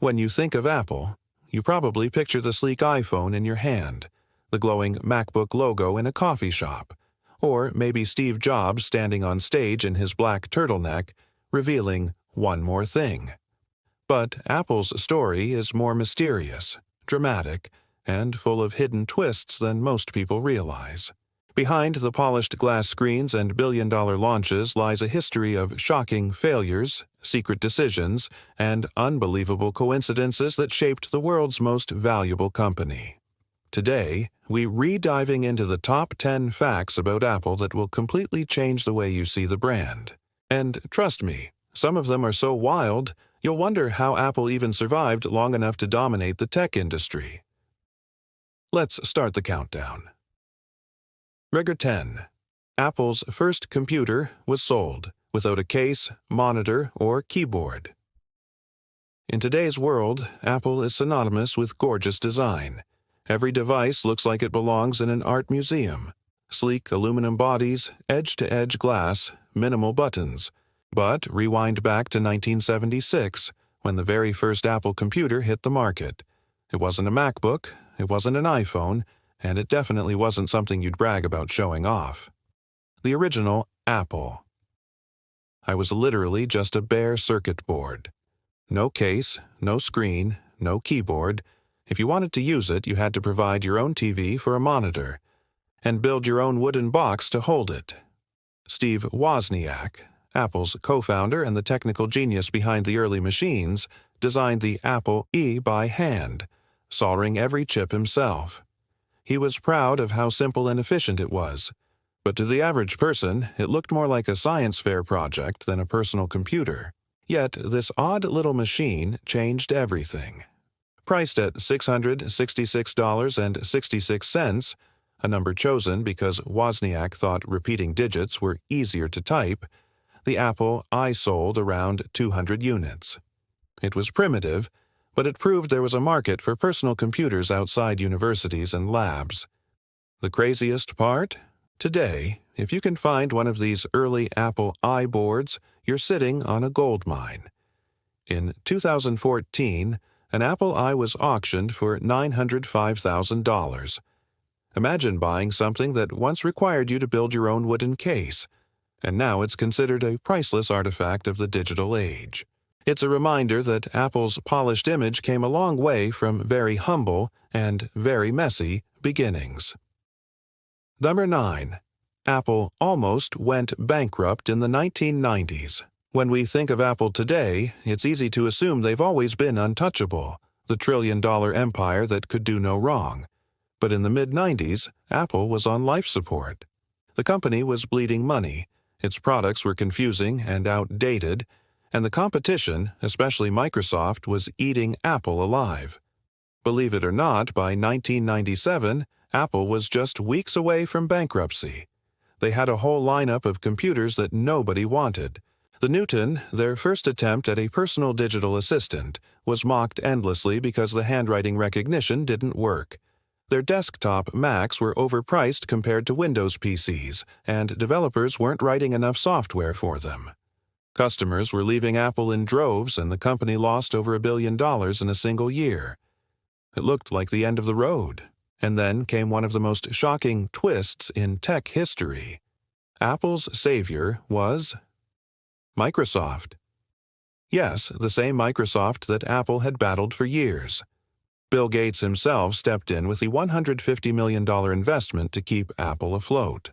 When you think of Apple, you probably picture the sleek iPhone in your hand, the glowing MacBook logo in a coffee shop, or maybe Steve Jobs standing on stage in his black turtleneck, revealing one more thing. But Apple's story is more mysterious, dramatic, and full of hidden twists than most people realize. Behind the polished glass screens and billion-dollar launches lies a history of shocking failures, secret decisions, and unbelievable coincidences that shaped the world's most valuable company. Today, we're re-diving into the top 10 facts about Apple that will completely change the way you see the brand. And trust me, some of them are so wild, you'll wonder how Apple even survived long enough to dominate the tech industry. Let's start the countdown. Record 10. Apple's first computer was sold without a case, monitor, or keyboard. In today's world, Apple is synonymous with gorgeous design. Every device looks like it belongs in an art museum. Sleek aluminum bodies, edge-to-edge glass, minimal buttons. But rewind back to 1976, when the very first Apple computer hit the market. It wasn't a MacBook, it wasn't an iPhone, and it definitely wasn't something you'd brag about showing off. The original Apple. I was literally just a bare circuit board. No case, no screen, no keyboard. If you wanted to use it, you had to provide your own TV for a monitor, and build your own wooden box to hold it. Steve Wozniak, Apple's co-founder and the technical genius behind the early machines, designed the Apple I by hand, soldering every chip himself. He was proud of how simple and efficient it was, but to the average person, it looked more like a science fair project than a personal computer. Yet, this odd little machine changed everything. Priced at $666.66, a number chosen because Wozniak thought repeating digits were easier to type, the Apple I sold around 200 units. It was primitive, but it proved there was a market for personal computers outside universities and labs. The craziest part? Today, if you can find one of these early Apple I boards, you're sitting on a gold mine. In 2014, an Apple I was auctioned for $905,000. Imagine buying something that once required you to build your own wooden case, and now it's considered a priceless artifact of the digital age. It's a reminder that Apple's polished image came a long way from very humble and very messy beginnings. Number 9. Apple almost went bankrupt in the 1990s. When we think of Apple today, it's easy to assume they've always been untouchable, the trillion-dollar empire that could do no wrong. But in the mid-90s, Apple was on life support. The company was bleeding money, its products were confusing and outdated, and the competition, especially Microsoft, was eating Apple alive. Believe it or not, by 1997, Apple was just weeks away from bankruptcy. They had a whole lineup of computers that nobody wanted. The Newton, their first attempt at a personal digital assistant, was mocked endlessly because the handwriting recognition didn't work. Their desktop Macs were overpriced compared to Windows PCs, and developers weren't writing enough software for them. Customers were leaving Apple in droves, and the company lost over $1 billion in a single year. It looked like the end of the road. And then came one of the most shocking twists in tech history. Apple's savior was Microsoft. Yes, the same Microsoft that Apple had battled for years. Bill Gates himself stepped in with the $150 million investment to keep Apple afloat.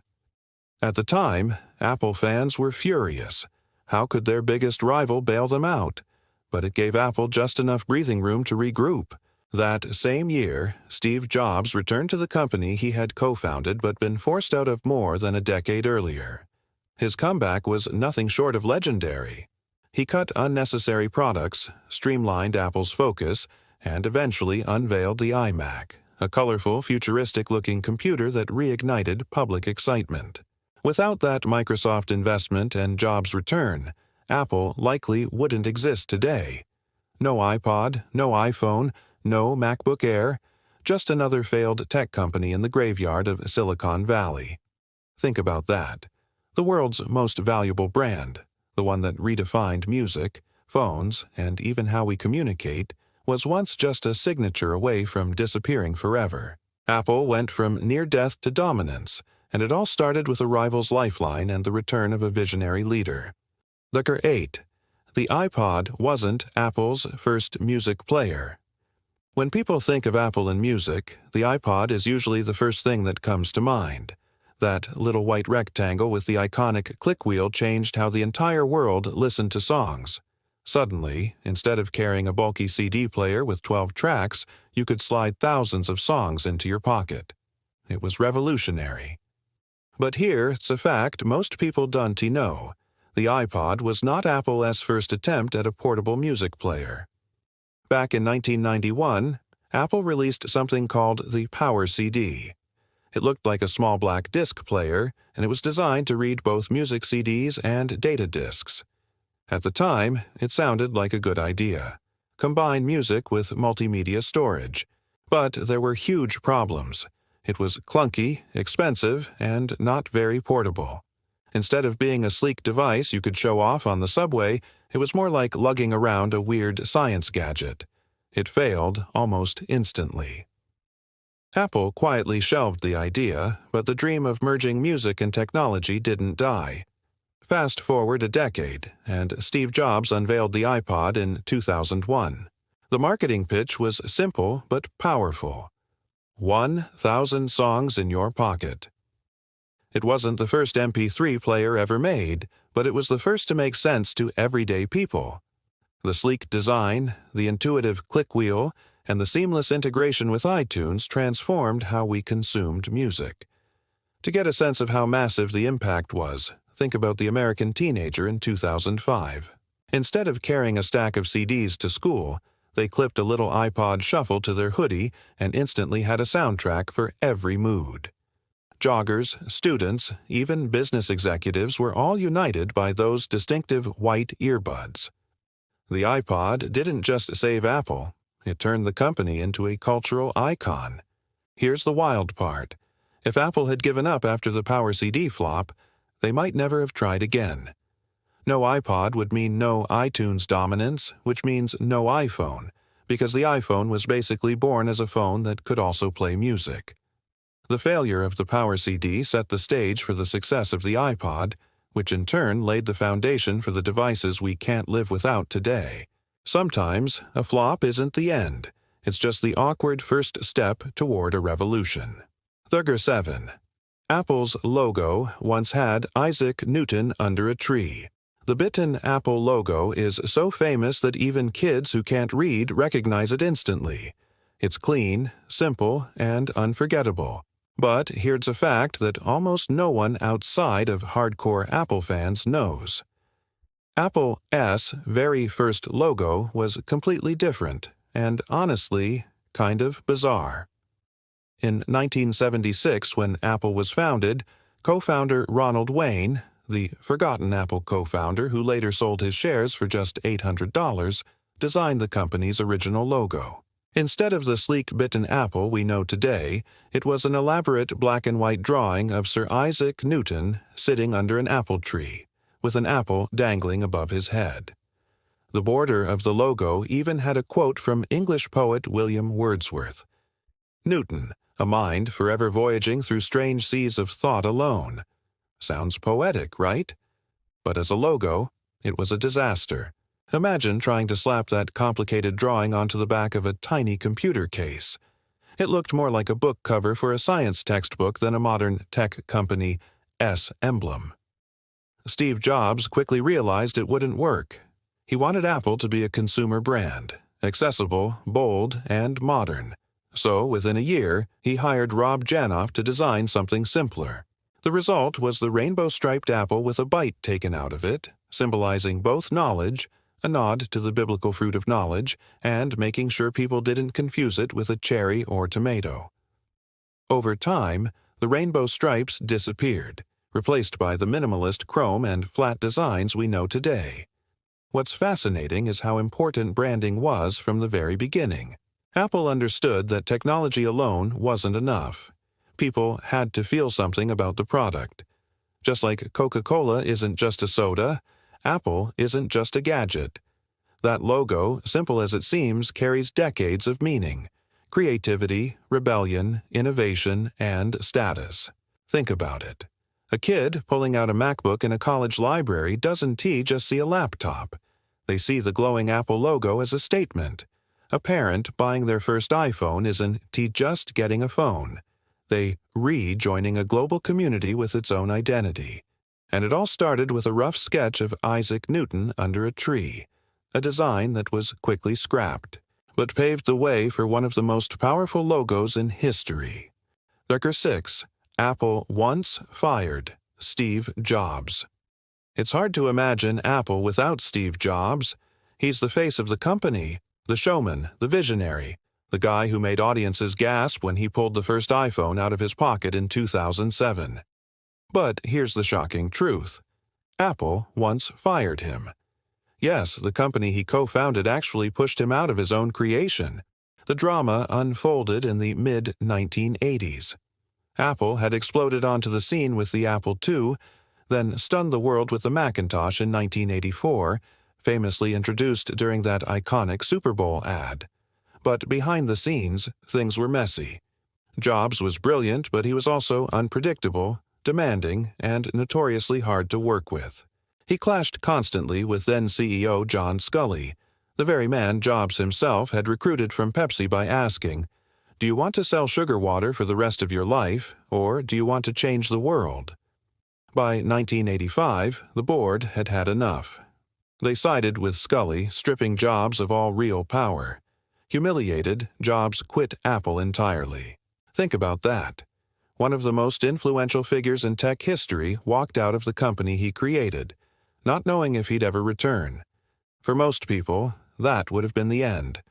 At the time, Apple fans were furious. How could their biggest rival bail them out? But it gave Apple just enough breathing room to regroup. That same year, Steve Jobs returned to the company he had co-founded but been forced out of more than a decade earlier. His comeback was nothing short of legendary. He cut unnecessary products, streamlined Apple's focus, and eventually unveiled the iMac, a colorful, futuristic-looking computer that reignited public excitement. Without that Microsoft investment and Jobs' return, Apple likely wouldn't exist today. No iPod, no iPhone, no MacBook Air, just another failed tech company in the graveyard of Silicon Valley. Think about that. The world's most valuable brand, the one that redefined music, phones, and even how we communicate, was once just a signature away from disappearing forever. Apple went from near death to dominance, and it all started with a rival's lifeline and the return of a visionary leader. Number 8. The iPod wasn't Apple's first music player. When people think of Apple and music, the iPod is usually the first thing that comes to mind. That little white rectangle with the iconic click wheel changed how the entire world listened to songs. Suddenly, instead of carrying a bulky CD player with 12 tracks, you could slide thousands of songs into your pocket. It was revolutionary. But here, it's a fact most people don't know. The iPod was not Apple's first attempt at a portable music player. Back in 1991, Apple released something called the Power CD. It looked like a small black disc player, and it was designed to read both music CDs and data discs. At the time, it sounded like a good idea. Combine music with multimedia storage. But there were huge problems. It was clunky, expensive, and not very portable. Instead of being a sleek device you could show off on the subway, it was more like lugging around a weird science gadget. It failed almost instantly. Apple quietly shelved the idea, but the dream of merging music and technology didn't die. Fast forward a decade, and Steve Jobs unveiled the iPod in 2001. The marketing pitch was simple but powerful. 1,000 songs in your pocket. It wasn't the first MP3 player ever made, but it was the first to make sense to everyday people. The sleek design, the intuitive click wheel, and the seamless integration with iTunes transformed how we consumed music. To get a sense of how massive the impact was, think about the American teenager in 2005. Instead of carrying a stack of CDs to school, they clipped a little iPod Shuffle to their hoodie and instantly had a soundtrack for every mood. Joggers, students, even business executives were all united by those distinctive white earbuds. The iPod didn't just save Apple, it turned the company into a cultural icon. Here's the wild part. If Apple had given up after the Power CD flop, they might never have tried again. No iPod would mean no iTunes dominance, which means no iPhone, because the iPhone was basically born as a phone that could also play music. The failure of the Power CD set the stage for the success of the iPod, which in turn laid the foundation for the devices we can't live without today. Sometimes, a flop isn't the end. It's just the awkward first step toward a revolution. Number 7. Apple's logo once had Isaac Newton under a tree. The bitten Apple logo is so famous that even kids who can't read recognize it instantly. It's clean, simple, and unforgettable. But here's a fact that almost no one outside of hardcore Apple fans knows. Apple's very first logo was completely different and, honestly, kind of bizarre. In 1976, when Apple was founded, co-founder Ronald Wayne, the forgotten Apple co-founder who later sold his shares for just $800, designed the company's original logo. Instead of the sleek bitten apple we know today, it was an elaborate black-and-white drawing of Sir Isaac Newton sitting under an apple tree, with an apple dangling above his head. The border of the logo even had a quote from English poet William Wordsworth. "Newton, a mind forever voyaging through strange seas of thought alone." Sounds poetic, right? But as a logo, it was a disaster. Imagine trying to slap that complicated drawing onto the back of a tiny computer case. It looked more like a book cover for a science textbook than a modern tech company S emblem. Steve Jobs quickly realized it wouldn't work. He wanted Apple to be a consumer brand, accessible, bold, and modern. So, within a year, he hired Rob Janoff to design something simpler. The result was the rainbow-striped apple with a bite taken out of it, symbolizing both knowledge, a nod to the biblical fruit of knowledge, and making sure people didn't confuse it with a cherry or tomato. Over time, the rainbow stripes disappeared, replaced by the minimalist chrome and flat designs we know today. What's fascinating is how important branding was from the very beginning. Apple understood that technology alone wasn't enough. People had to feel something about the product. Just like Coca-Cola isn't just a soda, Apple isn't just a gadget. That logo, simple as it seems, carries decades of meaning: creativity, rebellion, innovation, and status. Think about it. A kid pulling out a MacBook in a college library doesn't just see a laptop. They see the glowing Apple logo as a statement. A parent buying their first iPhone isn't just getting a phone. They rejoining a global community with its own identity. And it all started with a rough sketch of Isaac Newton under a tree, a design that was quickly scrapped, but paved the way for one of the most powerful logos in history. Record 6. Apple once fired Steve Jobs. It's hard to imagine Apple without Steve Jobs. He's the face of the company, the showman, the visionary, the guy who made audiences gasp when he pulled the first iPhone out of his pocket in 2007. But here's the shocking truth. Apple once fired him. Yes, the company he co-founded actually pushed him out of his own creation. The drama unfolded in the mid-1980s. Apple had exploded onto the scene with the Apple II, then stunned the world with the Macintosh in 1984, famously introduced during that iconic Super Bowl ad. But behind the scenes, things were messy. Jobs was brilliant, but he was also unpredictable, demanding, and notoriously hard to work with. He clashed constantly with then-CEO John Sculley, the very man Jobs himself had recruited from Pepsi by asking, "Do you want to sell sugar water for the rest of your life, or do you want to change the world?" By 1985, the board had had enough. They sided with Sculley, stripping Jobs of all real power. Humiliated, Jobs quit Apple entirely. Think about that. One of the most influential figures in tech history walked out of the company he created, not knowing if he'd ever return. For most people, that would have been the end.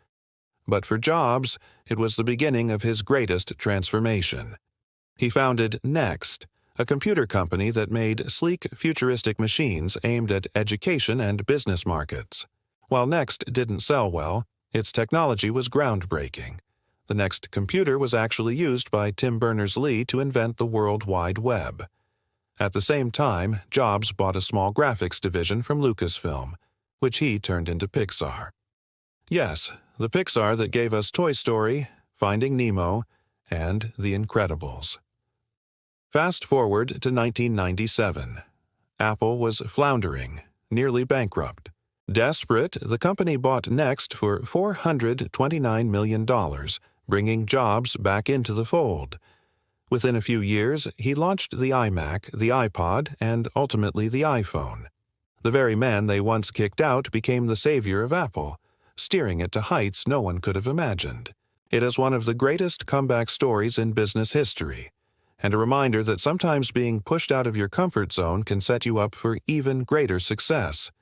But for Jobs, it was the beginning of his greatest transformation. He founded Next, a computer company that made sleek, futuristic machines aimed at education and business markets. While Next didn't sell well, its technology was groundbreaking. The Next computer was actually used by Tim Berners-Lee to invent the World Wide Web. At the same time, Jobs bought a small graphics division from Lucasfilm, which he turned into Pixar. Yes, the Pixar that gave us Toy Story, Finding Nemo, and The Incredibles. Fast forward to 1997. Apple was floundering, nearly bankrupt. Desperate, the company bought Next for $429 million, bringing Jobs back into the fold. Within a few years, he launched the iMac, the iPod, and ultimately the iPhone. The very man they once kicked out became the savior of Apple, steering it to heights no one could have imagined. It is one of the greatest comeback stories in business history, and a reminder that sometimes being pushed out of your comfort zone can set you up for even greater success.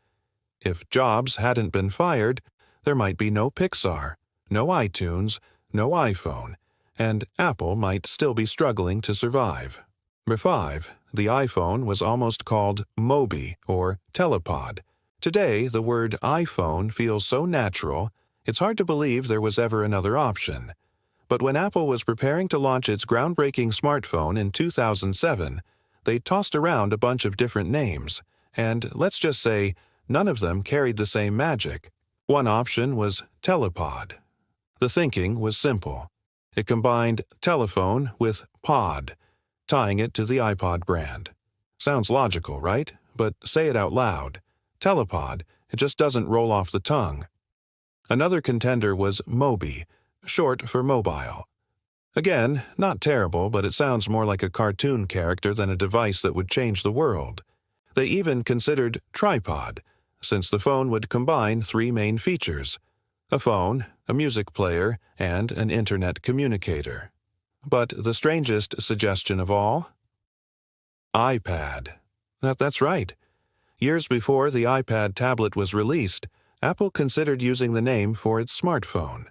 If Jobs hadn't been fired, there might be no Pixar, no iTunes, no iPhone, and Apple might still be struggling to survive. Number 5. The iPhone was almost called Moby or Telepod. Today, the word iPhone feels so natural, it's hard to believe there was ever another option. But when Apple was preparing to launch its groundbreaking smartphone in 2007, they tossed around a bunch of different names, and let's just say, none of them carried the same magic. One option was Telepod. The thinking was simple. It combined telephone with pod, tying it to the iPod brand. Sounds logical, right? But say it out loud. Telepod, it just doesn't roll off the tongue. Another contender was Moby, short for mobile. Again, not terrible, but it sounds more like a cartoon character than a device that would change the world. They even considered Tripod, since the phone would combine 3 main features: a phone, a music player, and an internet communicator. But the strangest suggestion of all? iPad. That's right. Years before the iPad tablet was released, Apple considered using the name for its smartphone.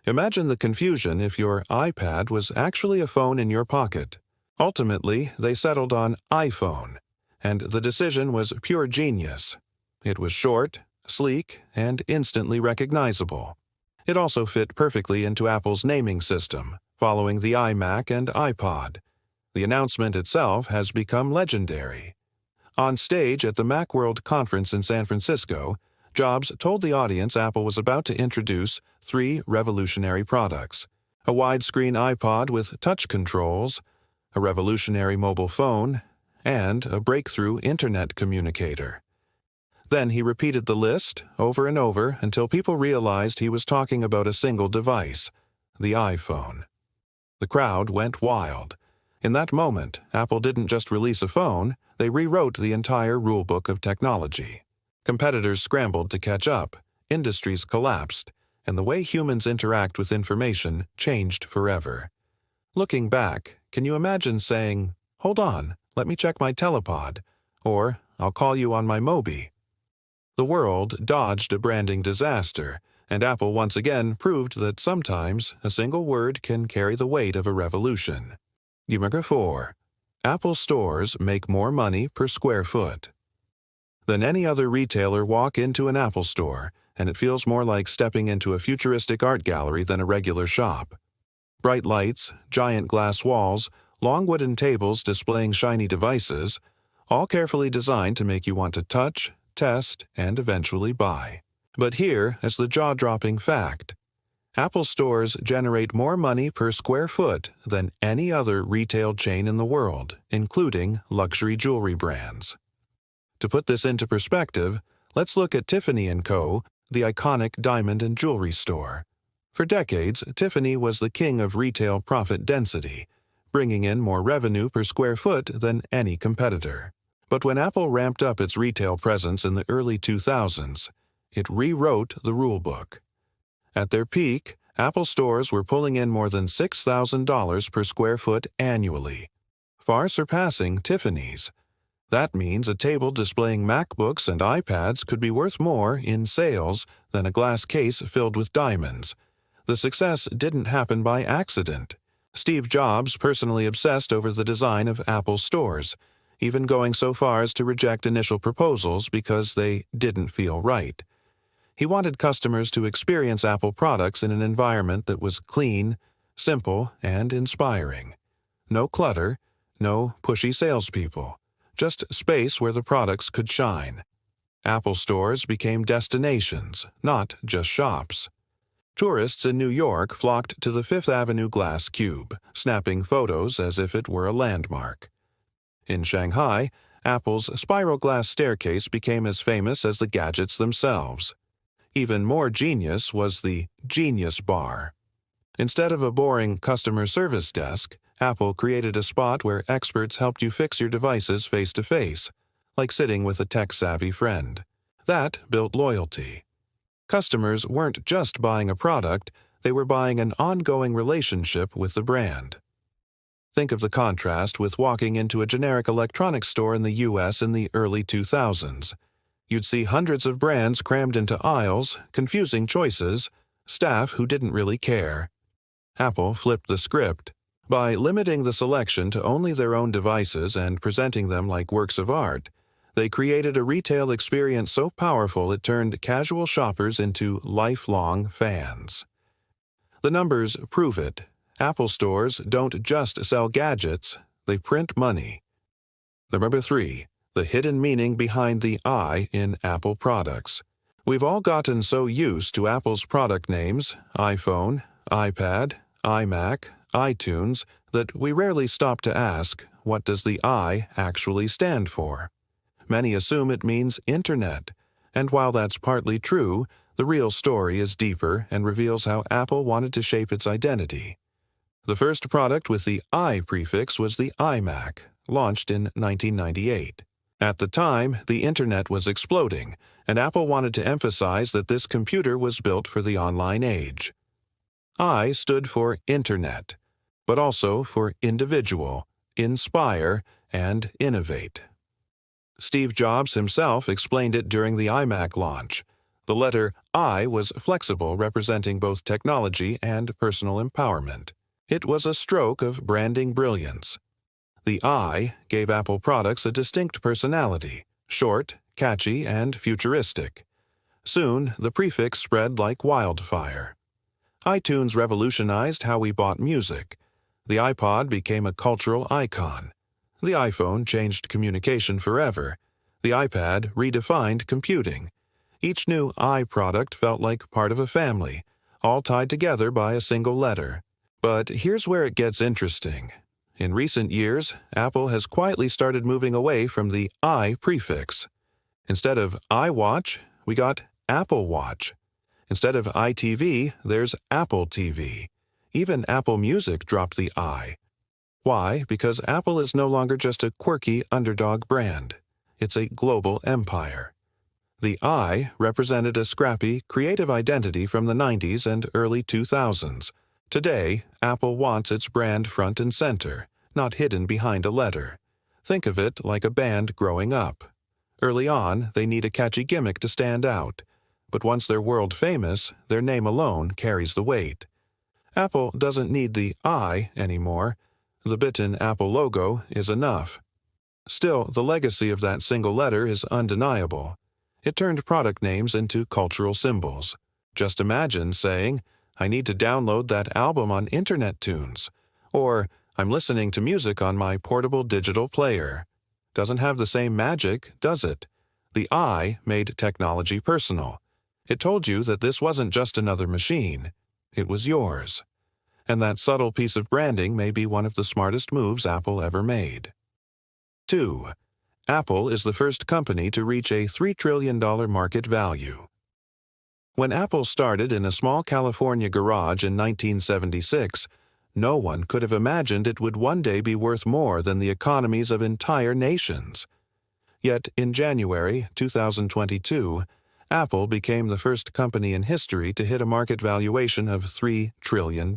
Imagine the confusion if your iPad was actually a phone in your pocket. Ultimately, they settled on iPhone, and the decision was pure genius. It was short, sleek, and instantly recognizable. It also fit perfectly into Apple's naming system, following the iMac and iPod. The announcement itself has become legendary. On stage at the Macworld conference in San Francisco, Jobs told the audience Apple was about to introduce 3 revolutionary products: a widescreen iPod with touch controls, a revolutionary mobile phone, and a breakthrough internet communicator. Then he repeated the list over and over until people realized he was talking about a single device, the iPhone. The crowd went wild. In that moment, Apple didn't just release a phone, they rewrote the entire rulebook of technology. Competitors scrambled to catch up, industries collapsed, and the way humans interact with information changed forever. Looking back, can you imagine saying, "Hold on, let me check my Telepod," or "I'll call you on my Mobi"? The world dodged a branding disaster, and Apple once again proved that sometimes a single word can carry the weight of a revolution. Number 4. Apple stores make more money per square foot. Than any other retailer, walk into an Apple store, and it feels more like stepping into a futuristic art gallery than a regular shop. Bright lights, giant glass walls, long wooden tables displaying shiny devices, all carefully designed to make you want to touch, test, and eventually buy. But here is the jaw-dropping fact. Apple stores generate more money per square foot than any other retail chain in the world, including luxury jewelry brands. To put this into perspective, let's look at Tiffany & Co., the iconic diamond and jewelry store. For decades, Tiffany was the king of retail profit density, bringing in more revenue per square foot than any competitor. But when Apple ramped up its retail presence in the early 2000s, it rewrote the rulebook. At their peak, Apple stores were pulling in more than $6,000 per square foot annually, far surpassing Tiffany's. That means a table displaying MacBooks and iPads could be worth more in sales than a glass case filled with diamonds. The success didn't happen by accident. Steve Jobs personally obsessed over the design of Apple stores, even going so far as to reject initial proposals because they didn't feel right. He wanted customers to experience Apple products in an environment that was clean, simple, and inspiring. No clutter, no pushy salespeople, just space where the products could shine. Apple stores became destinations, not just shops. Tourists in New York flocked to the Fifth Avenue glass cube, snapping photos as if it were a landmark. In Shanghai, Apple's spiral glass staircase became as famous as the gadgets themselves. Even more genius was the Genius Bar. Instead of a boring customer service desk, Apple created a spot where experts helped you fix your devices face-to-face, like sitting with a tech-savvy friend. That built loyalty. Customers weren't just buying a product, they were buying an ongoing relationship with the brand. Think of the contrast with walking into a generic electronics store in the US in the early 2000s. You'd see hundreds of brands crammed into aisles, confusing choices, staff who didn't really care. Apple flipped the script. By limiting the selection to only their own devices and presenting them like works of art, they created a retail experience so powerful it turned casual shoppers into lifelong fans. The numbers prove it. Apple stores don't just sell gadgets, they print money. Number 3. The hidden meaning behind the I in Apple products. We've all gotten so used to Apple's product names, iPhone, iPad, iMac, iTunes, that we rarely stop to ask, what does the I actually stand for? Many assume it means Internet, and while that's partly true, the real story is deeper and reveals how Apple wanted to shape its identity. The first product with the I prefix was the iMac, launched in 1998. At the time, the Internet was exploding, and Apple wanted to emphasize that this computer was built for the online age. I stood for Internet, but also for individual, inspire, and innovate. Steve Jobs himself explained it during the iMac launch. The letter I was flexible, representing both technology and personal empowerment. It was a stroke of branding brilliance. The I gave Apple products a distinct personality, short, catchy, and futuristic. Soon, the prefix spread like wildfire. iTunes revolutionized how we bought music. The iPod became a cultural icon. The iPhone changed communication forever. The iPad redefined computing. Each new I product felt like part of a family, all tied together by a single letter. But here's where it gets interesting. In recent years, Apple has quietly started moving away from the I prefix. Instead of iWatch, we got Apple Watch. Instead of iTV, there's Apple TV. Even Apple Music dropped the I. Why? Because Apple is no longer just a quirky underdog brand. It's a global empire. The I represented a scrappy, creative identity from the 90s and early 2000s. Today, Apple wants its brand front and center, not hidden behind a letter. Think of it like a band growing up. Early on, they need a catchy gimmick to stand out. But once they're world famous, their name alone carries the weight. Apple doesn't need the I anymore. The bitten Apple logo is enough. Still, the legacy of that single letter is undeniable. It turned product names into cultural symbols. Just imagine saying, "I need to download that album on Internet Tunes," or "I'm listening to music on my portable digital player." Doesn't have the same magic, does it? The I made technology personal. It told you that this wasn't just another machine. It was yours. And that subtle piece of branding may be one of the smartest moves Apple ever made. 2. Apple is the first company to reach a $3 trillion market value. When Apple started in a small California garage in 1976, no one could have imagined it would one day be worth more than the economies of entire nations. Yet in January 2022, Apple became the first company in history to hit a market valuation of $3 trillion.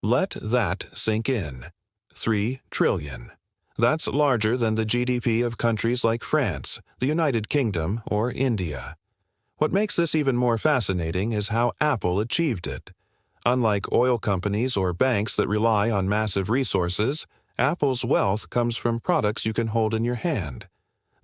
Let that sink in. $3 trillion. That's larger than the GDP of countries like France, the United Kingdom, or India. What makes this even more fascinating is how Apple achieved it. Unlike oil companies or banks that rely on massive resources, Apple's wealth comes from products you can hold in your hand.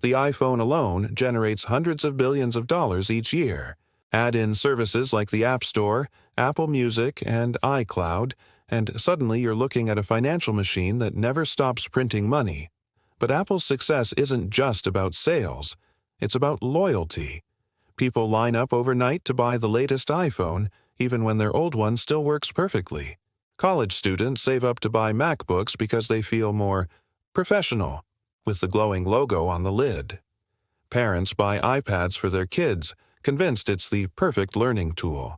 The iPhone alone generates hundreds of billions of dollars each year. Add in services like the App Store, Apple Music, and iCloud, and suddenly you're looking at a financial machine that never stops printing money. But Apple's success isn't just about sales. It's about loyalty. People line up overnight to buy the latest iPhone, even when their old one still works perfectly. College students save up to buy MacBooks because they feel more professional, with the glowing logo on the lid. Parents buy iPads for their kids, convinced it's the perfect learning tool.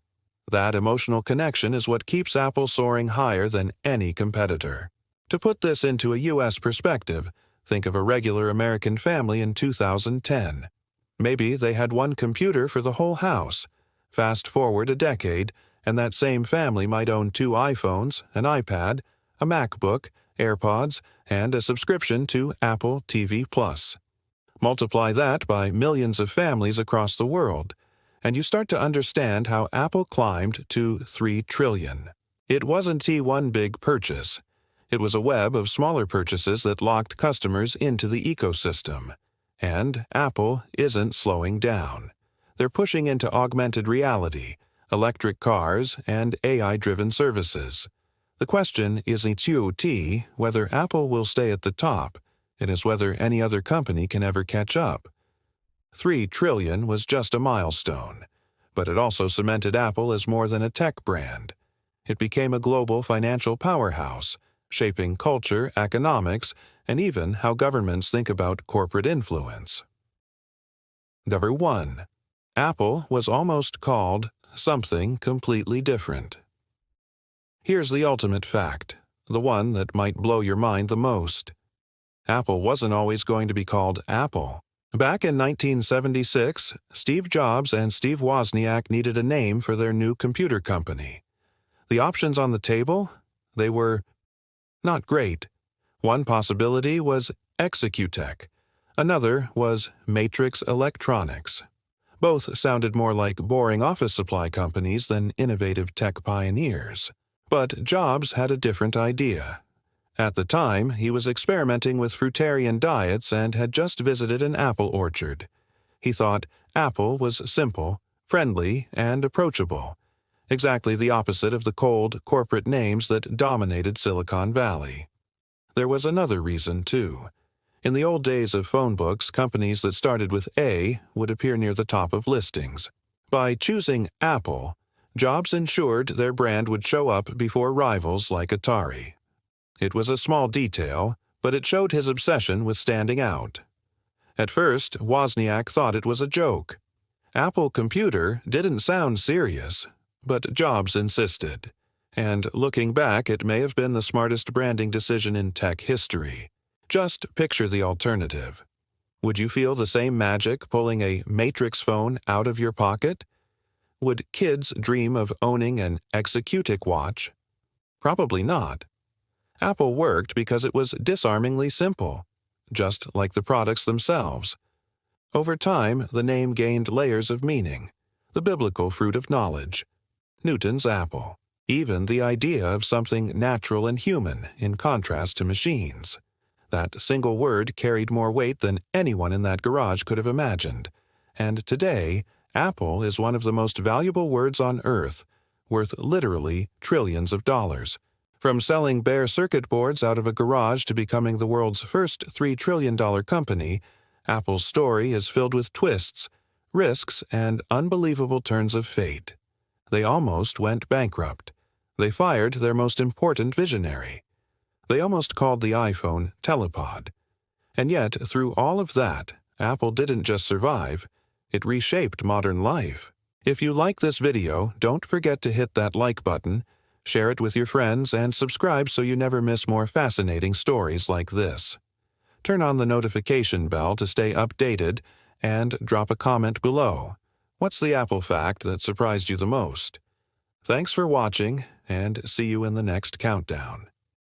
That emotional connection is what keeps Apple soaring higher than any competitor. To put this into a U.S. perspective, think of a regular American family in 2010. Maybe they had one computer for the whole house. Fast forward a decade, and that same family might own 2 iPhones, an iPad, a MacBook, AirPods, and a subscription to Apple TV+. Multiply that by millions of families across the world, and you start to understand how Apple climbed to $3 trillion. It wasn't one big purchase. It was a web of smaller purchases that locked customers into the ecosystem. And Apple isn't slowing down. They're pushing into augmented reality, electric cars, and AI-driven services. The question isn't whether Apple will stay at the top. It is whether any other company can ever catch up. $3 trillion was just a milestone, but it also cemented Apple as more than a tech brand. It became a global financial powerhouse, shaping culture, economics, and even how governments think about corporate influence. Number 1. Apple was almost called something completely different. Here's the ultimate fact, the one that might blow your mind the most. Apple wasn't always going to be called Apple. Back in 1976, Steve Jobs and Steve Wozniak needed a name for their new computer company. The options on the table? They were not great. One possibility was Executech. Another was Matrix Electronics. Both sounded more like boring office supply companies than innovative tech pioneers. But Jobs had a different idea. At the time, he was experimenting with fruitarian diets and had just visited an apple orchard. He thought Apple was simple, friendly, and approachable. Exactly the opposite of the cold, corporate names that dominated Silicon Valley. There was another reason, too. In the old days of phone books, companies that started with A would appear near the top of listings. By choosing Apple, Jobs ensured their brand would show up before rivals like Atari. It was a small detail, but it showed his obsession with standing out. At first, Wozniak thought it was a joke. Apple Computer didn't sound serious, but Jobs insisted. And looking back, it may have been the smartest branding decision in tech history. Just picture the alternative. Would you feel the same magic pulling a Matrix phone out of your pocket? Would kids dream of owning an Executic watch? Probably not. Apple worked because it was disarmingly simple, just like the products themselves. Over time, the name gained layers of meaning, the biblical fruit of knowledge, Newton's apple, even the idea of something natural and human in contrast to machines. That single word carried more weight than anyone in that garage could have imagined, and today, Apple is one of the most valuable words on earth, worth literally trillions of dollars. From selling bare circuit boards out of a garage to becoming the world's first $3 trillion company, Apple's story is filled with twists, risks, and unbelievable turns of fate. They almost went bankrupt. They fired their most important visionary. They almost called the iPhone Telepod. And yet, through all of that, Apple didn't just survive, it reshaped modern life. If you like this video, don't forget to hit that like button, share it with your friends, and subscribe so you never miss more fascinating stories like this. Turn on the notification bell to stay updated, and drop a comment below. What's the Apple fact that surprised you the most? Thanks for watching, and see you in the next countdown.